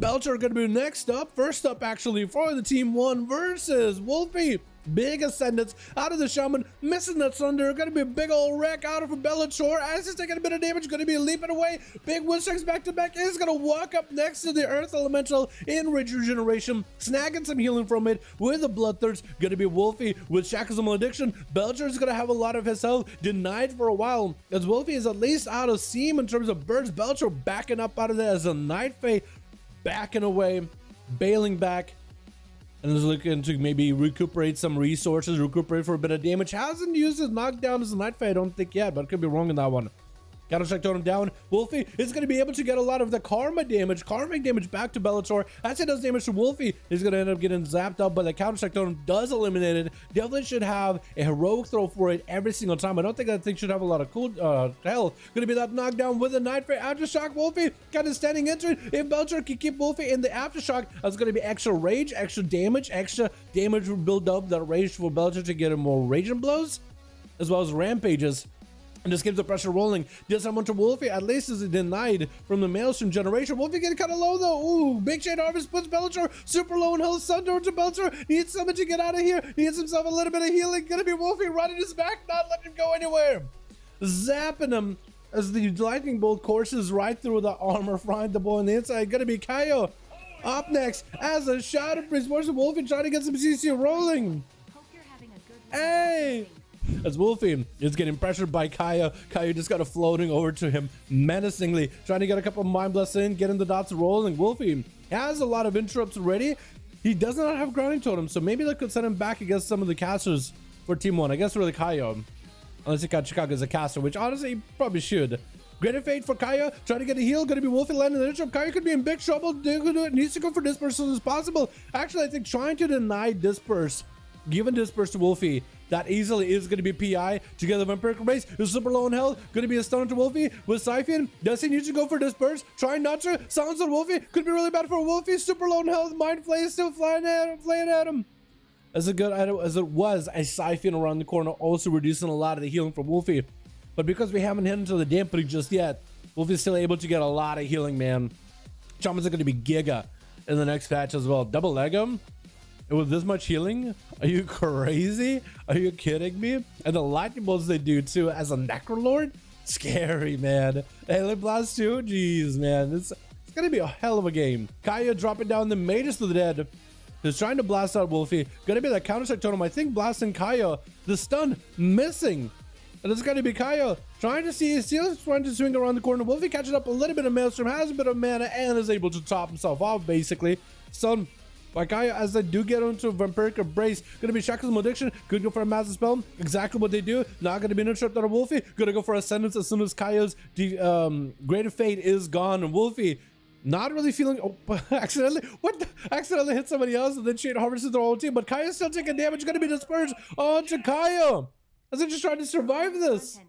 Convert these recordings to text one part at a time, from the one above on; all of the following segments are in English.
Belcher are going to be next up. First up, actually, for the Team 1 versus Wolfie. Big ascendance out of the Shaman, missing that Thunder. Gonna be a big old wreck out of Bellator. As he's taking a bit of damage, gonna be leaping away. Big wind strikes back to back. Is gonna walk up next to the Earth Elemental in Regeneration, snagging some healing from it with a Bloodthirst. Gonna be Wolfie with Shackles of Malediction. Belcher is gonna have a lot of his health denied for a while, as Wolfie is at least out of steam in terms of bursts. Belcher backing up out of there as a Night Fae backing away, bailing back. And is looking to maybe recuperate some resources, recuperate for a bit of damage. Hasn't used his knockdown as a Night Fae, I don't think yet, but could be wrong in that one. Counter-Strike Totem down. Wolfie is going to be able to get a lot of the karmic damage back to Bellator. As he does damage to Wolfie, he's going to end up getting zapped up, but the Counter-Strike Totem does eliminate it. Definitely should have a heroic throw for it every single time. I don't think that thing should have a lot of cool health. Going to be that knockdown with a Night Fae. Aftershock, Wolfie kind of standing into it. If Belcher can keep Wolfie in the Aftershock, that's going to be extra rage, extra damage will build up that rage for Belcher to get him more raging blows, as well as rampages. And just keeps the pressure rolling. Does someone to Wolfie, at least is denied from the Maelstrom generation. Wolfie getting kind of low though. Ooh, Big Shade Harvest puts Belcher super low in health. Sunder to Belcher. Needs someone to get out of here. Needs himself a little bit of healing. Gonna be Wolfie running his back, not letting him go anywhere. Zapping him as the lightning bolt courses right through the armor, frying the boy on the inside. Gonna be Kaio up next as a Shadow Priest versus Wolfie trying to get some CC rolling. Hey! As Wolfie is getting pressured by Kaio. Kaio just got a floating over to him menacingly, trying to get a couple of Mind Blasts in, getting the dots rolling. Wolfie has a lot of interrupts already. He does not have Grounding Totem, so maybe they could send him back against some of the casters for Team 1. I guess really Kaio, unless he got Chicago as a caster, which honestly he probably should. Greater Fate for Kaio, trying to get a heal. Gonna be Wolfie landing the interrupt. Kaio could be in big trouble. Needs to go for Disperse as soon as possible. Actually, I think trying to deny Disperse, giving Disperse to Wolfie, that easily is going to be PI. Together, Vampiric Embrace is super low in health. Going to be a stun to Wolfie with Siphon. Does he need to go for Disperse? Trying not to. Sounds on Wolfie. Could be really bad for Wolfie. Super low in health. Mind Flay is still flying at him. As a good item as it was, a Siphon around the corner also reducing a lot of the healing from Wolfie. But because we haven't hit into the dampening just yet, Wolfie's still able to get a lot of healing, man. Shamans are going to be Giga in the next patch as well. Double leg him. With this much healing? Are you crazy? Are you kidding me? And the lightning bolts they do too as a Necrolord? Scary, man. Alien Blast too? Jeez, man. It's gonna be a hell of a game. Kaio dropping down the Magus of the Dead. He's trying to blast out Wolfie. Gonna be that Counter-Strike Totem. I think blasting Kaio. The stun missing. And it's gonna be Kaio trying to see, still trying to swing around the corner. Wolfie catching up a little bit of Maelstrom, has a bit of mana, and is able to top himself off basically. Stun by Kaio as they do get onto Vampiric Embrace. Gonna be Shackles of Malediction. Could go for a massive spell. Exactly what they do. Not gonna be an interrupt on Wolfie. Gonna go for Ascendance as soon as Kaio's Greater Fate is gone. And Wolfie not really feeling. Oh, accidentally. What? Accidentally hit somebody else and then Shade harvested their whole team. But Kaio's still taking damage. Gonna be dispersed onto Kaio as they just trying to survive this.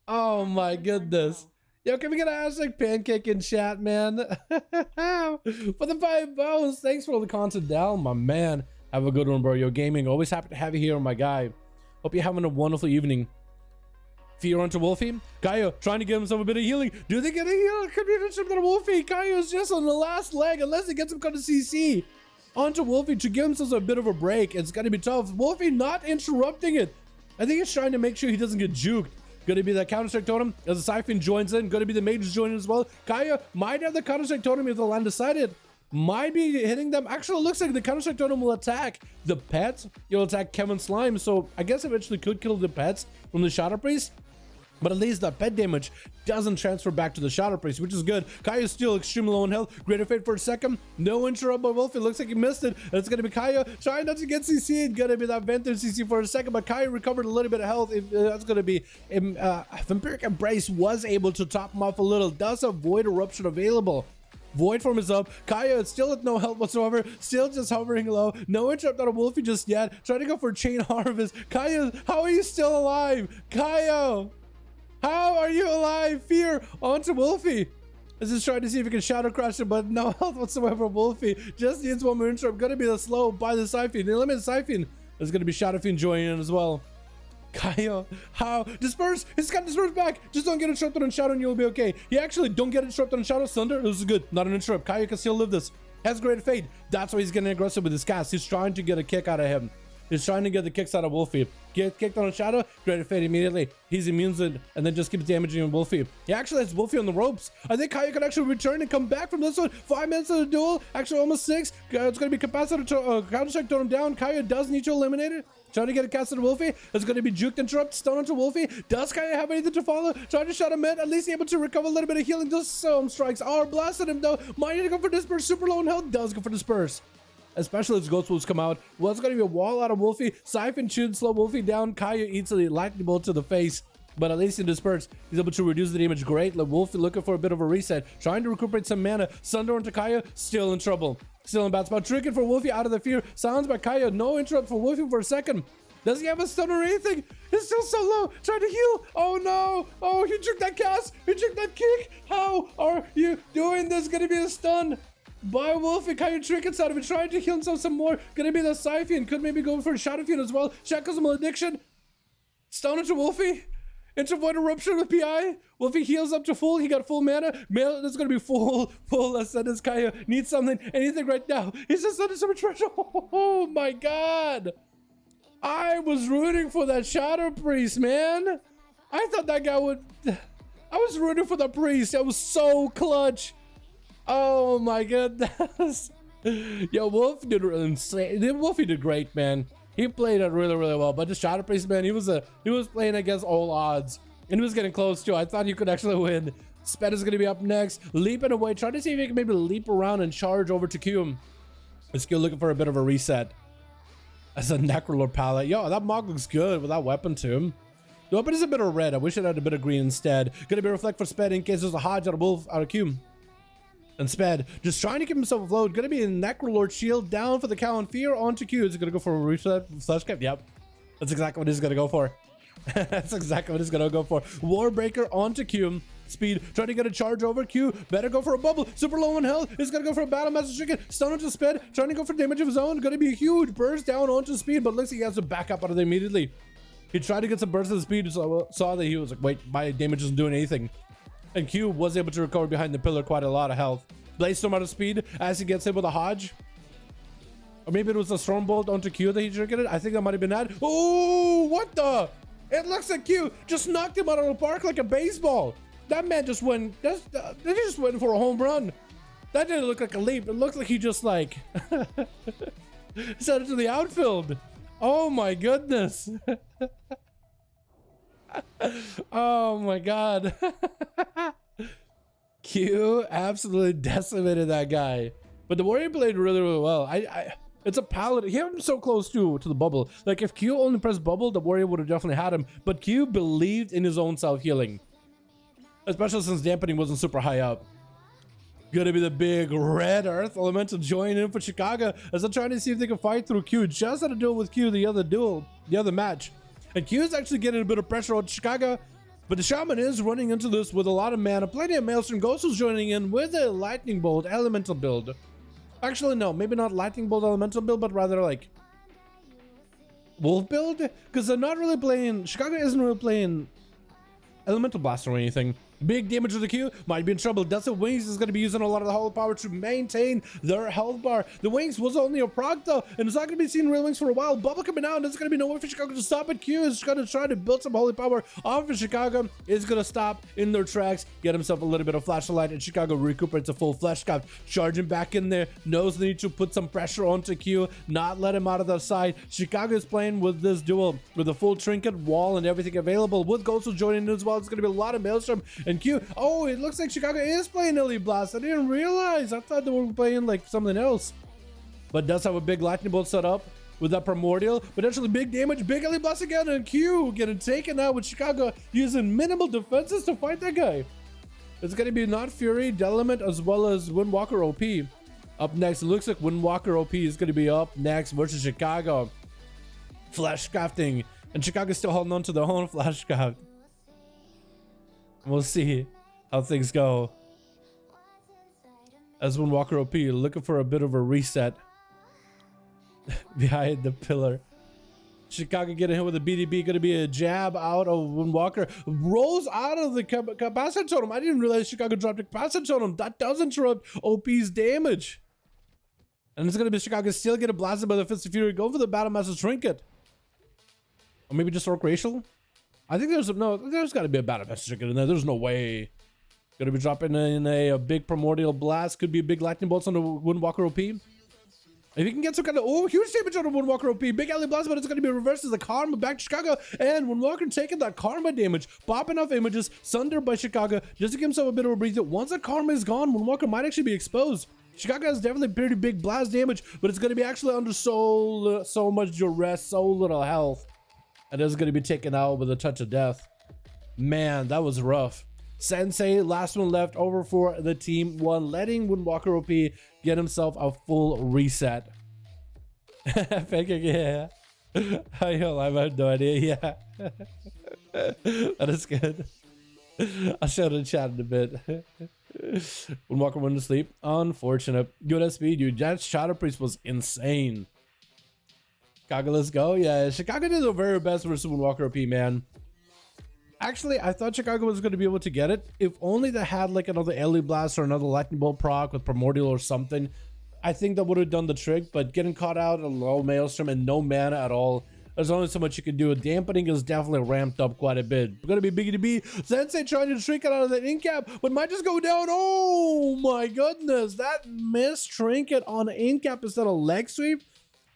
Oh my goodness. Yo, can we get a hashtag pancake in chat, man? For the 5 bows, thanks for all the content down, my man. Have a good one, bro. Yo, gaming, always happy to have you here, my guy. Hope you're having a wonderful evening. Fear onto Wolfie. Kaio trying to give himself a bit of healing. Do they get a heal? Could be an Wolfie. Kaio's just on the last leg, unless he gets him cut to CC. Onto Wolfie to give himself a bit of a break. It's gonna be tough. Wolfie not interrupting it. I think he's trying to make sure he doesn't get juked. Gonna be the Counter-Strike Totem as the Siphon joins in. Gonna be the Mages joining as well. Kaio might have the Counter-Strike Totem if the land decided. Might be hitting them. Actually, it looks like the Counter-Strike Totem will attack the pets. It'll attack Kevin Slime. So I guess eventually could kill the pets from the Shadow Priest. But at least the pet damage doesn't transfer back to the Shadow Priest, which is good. Kaio is still extremely low in health. Greater Fate for a second. No interrupt by Wolfie. Looks like he missed it. And it's going to be Kaio trying not to get CC'd. Going to be that Vented CC for a second. But Kaio recovered a little bit of health. That's going to be... Vampiric Embrace was able to top him off a little. Does have Void Eruption available. Void Form is up. Kaio is still at no health whatsoever. Still just hovering low. No interrupt out of Wolfie just yet. Trying to go for Chain Harvest. Kaio, how are you still alive? Kaio! How are you alive? Fear onto Wolfie. This is trying to see if he can Shadow Crush him, but no health whatsoever. Wolfie just needs one more interrupt. Gonna be the slow by the Siphon. The eliminate Siphon is gonna be Shadow Fiend joining in as well. Kaya, how? Disperse! He's got disperse back! Just don't get interrupted on Shadow and you'll be okay. He actually don't get interrupted on Shadow. Thunder, this is good. Not an interrupt. Kaya can still live this. Has great fate. That's why he's getting aggressive with his cast. He's trying to get a kick out of him. He's trying to get the kicks out of Wolfie. Get kicked on Shadow, great fate immediately. He's immune to it, and then just keeps damaging Wolfie. He actually has Wolfie on the ropes. I think Kaya can actually return and come back from this one. 5 minutes of the duel, actually almost 6. It's going to be capacitor to counter check, throw him down. Kaya does need to eliminate it. Trying to get a cast to Wolfie. It's going to be juked, interrupt, stun onto Wolfie. Does Kaya have anything to follow? Trying to shut him in, at least able to recover a little bit of healing. Just some strikes are blasted him though. Might need to go for disperse, super low in health. Does go for disperse. Especially as Ghost Wolves come out. Well, it's going to be a wall out of Wolfie. Siphon should slow Wolfie down. Kaya eats a lightning bolt to the face. But at least in disperse, he's able to reduce the damage. Great. Wolfie looking for a bit of a reset. Trying to recuperate some mana. Sunder into Kaya. Still in trouble. Still in bad spot. Tricking for Wolfie out of the fear. Silenced by Kaya. No interrupt for Wolfie for a second. Does he have a stun or anything? He's still so low. Trying to heal. Oh no. Oh, he took that cast. He took that kick. How are you doing this? Gonna be a stun by Wolfie. Kaya trickets out of it, trying to heal himself some more. Gonna be the Siphon. Could maybe go for a Shadow Fiend as well. Shackles Malediction. Stun into Wolfie. Into Void Eruption with PI. Wolfie heals up to full. He got full mana. This is gonna be full Ascendance. Kaya needs something, anything right now. He's just under so much pressure. Oh my god. I was rooting for that Shadow Priest, man. I thought that guy would. I was rooting for the Priest. That was so clutch. Oh my goodness. Yo, Wolf did insane. Wolfie did great, man. He played it really, really well. But the Shadow Priest, man, he was playing against all odds. And he was getting close too. I thought he could actually win. Sped is gonna be up next. Leaping away, trying to see if he can maybe leap around and charge over to Q. Is Q looking for a bit of a reset. As a Necrolord palette. Yo, that Mog looks good with that weapon too. The weapon is a bit of red. I wish it had a bit of green instead. Gonna be reflect for Sped in case there's a Hodge out of Wolf out of Q. And Sped just trying to keep himself afloat. Gonna be a Necrolord shield down for the Cow and Fear onto Q. Is he gonna go for a reset flesh cap? Yep. That's exactly what he's gonna go for. That's exactly what he's gonna go for. Warbreaker onto Q. Speed, trying to get a charge over Q. Better go for a bubble. Super low in health. He's gonna go for a battle master chicken. Stun onto Sped. Trying to go for damage of his own. Gonna be a huge burst down onto Speed, but looks like he has to back up out of there immediately. He tried to get some burst of the Speed, so saw that he was like, wait, my damage isn't doing anything. And Q was able to recover behind the pillar quite a lot of health. Blaze Storm out of Speed as he gets hit with a Hodge. Or maybe it was a Stormbolt onto Q that he triggered it. I think that might have been that. Oh, what the? It looks like Q just knocked him out of the park like a baseball. That man just went, they just went for a home run. That didn't look like a leap. It looked like he just like sent it to the outfield. Oh my goodness. Oh my god. Q absolutely decimated that guy. But the warrior played really, really well. It's a paladin. He had him so close to the bubble. Like if Q only pressed bubble, the warrior would have definitely had him. But Q believed in his own self-healing. Especially since dampening wasn't super high up. Gonna be the big red earth elemental joining in for Chicago as they're trying to see if they can fight through Q. Just had to deal with Q the other match. And Q is actually getting a bit of pressure on Chicago. But the Shaman is running into this with a lot of mana. Plenty of Maelstrom. Ghost is joining in with a Lightning Bolt Elemental build. Actually, no. Maybe not Lightning Bolt Elemental build, but rather like Wolf build? Because they're not really playing... Chicago isn't really playing Elemental Blast or anything. Big damage to the Q. Might be in trouble. Desert Wings is going to be using a lot of the Holy Power to maintain their health bar. The Wings was only a proc though, and it's not going to be seeing real Wings for a while. Bubble coming out, and there's going to be no way for Chicago to stop it. Q is going to try to build some Holy Power off of Chicago. Is going to stop in their tracks, get himself a little bit of flashlight, and Chicago recuperates a full flesh cap. Charging back in there, knows the need to put some pressure onto Q, not let him out of the side. Chicago is playing with this duel with a full trinket wall and everything available. With Ghost joining in as well, it's going to be a lot of Maelstrom and Q. Oh, it looks like Chicago is playing Elite Blast. I didn't realize. I thought they were playing like something else. But does have a big Lightning Bolt set up with that Primordial. Potentially big damage. Big Elite Blast again. And Q getting taken out with Chicago using minimal defenses to fight that guy. It's going to be not Fury, Delement, as well as Windwalker OP. Up next, it looks like Windwalker OP is going to be up next versus Chicago. Flash crafting. And Chicago's still holding on to their own Flash craft. We'll see how things go. As Windwalker OP looking for a bit of a reset behind the pillar. Chicago getting hit with a BDB, gonna be a jab out of Windwalker. Rolls out of the capacitor totem. I didn't realize Chicago dropped a capacitor totem. That does interrupt OP's damage. And it's gonna be Chicago still getting blasted by the Fist of Fury. Go for the Battle Master Trinket. Or maybe just Orc Racial? I think there's gotta be a Battle Master Trinket in there. There's no way. Gonna be dropping in a big Primordial Blast. Could be a big Lightning Bolts on the Windwalker OP. If you can get some kind of huge damage on the Windwalker OP, big alley blast, but it's gonna be reversed as the Karma back to Chicago, and Windwalker taking that Karma damage, popping off images, sundered by Chicago, just to give himself a bit of a breather. Once that Karma is gone, Windwalker might actually be exposed. Chicago has definitely pretty big blast damage, but it's gonna be actually under so much duress, so little health, and it's gonna be taken out with a touch of death. Man, that was rough. Sensei, last one left over for the team one, letting Windwalker OP get himself a full reset. Yeah. I have no idea. Yeah. That is good. I'll show it in chat in a bit. Windwalker went to sleep. Unfortunate. Good SP, dude. That Shadow Priest was insane. Chicago, let's go. Yeah, Chicago did the very best versus Windwalker OP, man. Actually, I thought Chicago was going to be able to get it. If only they had like another Ellie Blast or another Lightning Bolt proc with Primordial or something. I think that would have done the trick, but getting caught out in a low Maelstrom and no mana at all, there's only so much you can do. Dampening is definitely ramped up quite a bit. We're going to be Biggie to be. Sensei trying to shrink it out of that Incap, but might just go down. Oh my goodness. That missed Trinket on Incap instead of leg sweep.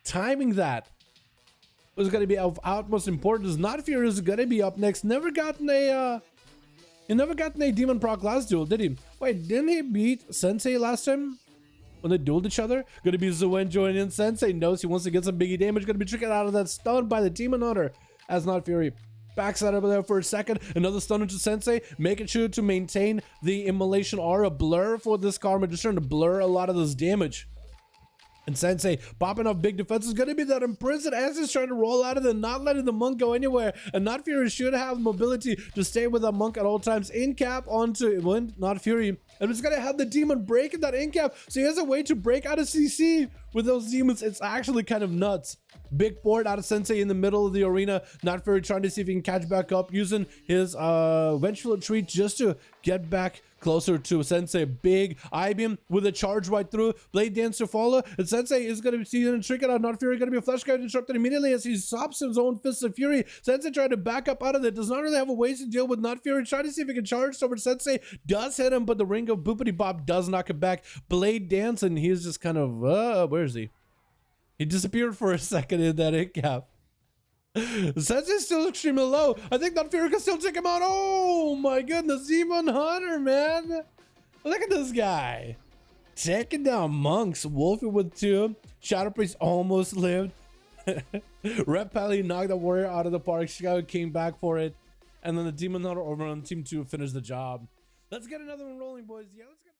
Timing that was going to be of utmost importance. Not Fear is going to be up next. Never gotten a Demon proc last duel, did he? Wait, didn't he beat Sensei last time when they dueled each other? Gonna be Zuen joining in. Sensei knows he wants to get some biggie damage. Gonna be tricking out of that stun by the Demon Hunter as Not Fury backs out over there for a second. Another stun into Sensei, making sure to maintain the immolation aura blur for this Karma, just trying to blur a lot of this damage. And Sensei popping off big defense is going to be that imprisoned as he's trying to roll out of it, not letting the monk go anywhere. And Not Fury should have mobility to stay with that monk at all times. Incap onto Not Fury. And it's going to have the demon breaking that incap. So he has a way to break out of CC with those demons. It's actually kind of nuts. Big board out of Sensei in the middle of the arena. Not Fury trying to see if he can catch back up, using his vengeful retreat just to get back closer to Sensei. Big I-beam with a charge right through. Blade Dance to follow. And Sensei is going to be seeing a trick it out. Not Fury going to be a flash guard interrupted immediately as he stops his own Fist of Fury. Sensei trying to back up out of it. Does not really have a way to deal with Not Fury. Trying to see if he can charge over Sensei. Does hit him, but the ring of Boopity Bop does knock him back. Blade Dance, and he's just kind of, where is he? He disappeared for a second in that hit cap. Sensei's still extremely low. I think Not Fury can still take him out. Oh my goodness, Demon Hunter, man. Look at this guy. Taking down monks. Wolfie with 2. Shadow Priest almost lived. Red Pally knocked the warrior out of the park. Chicago came back for it. And then the Demon Hunter over on team 2 finished the job. Let's get another one rolling, boys. Yeah, let's get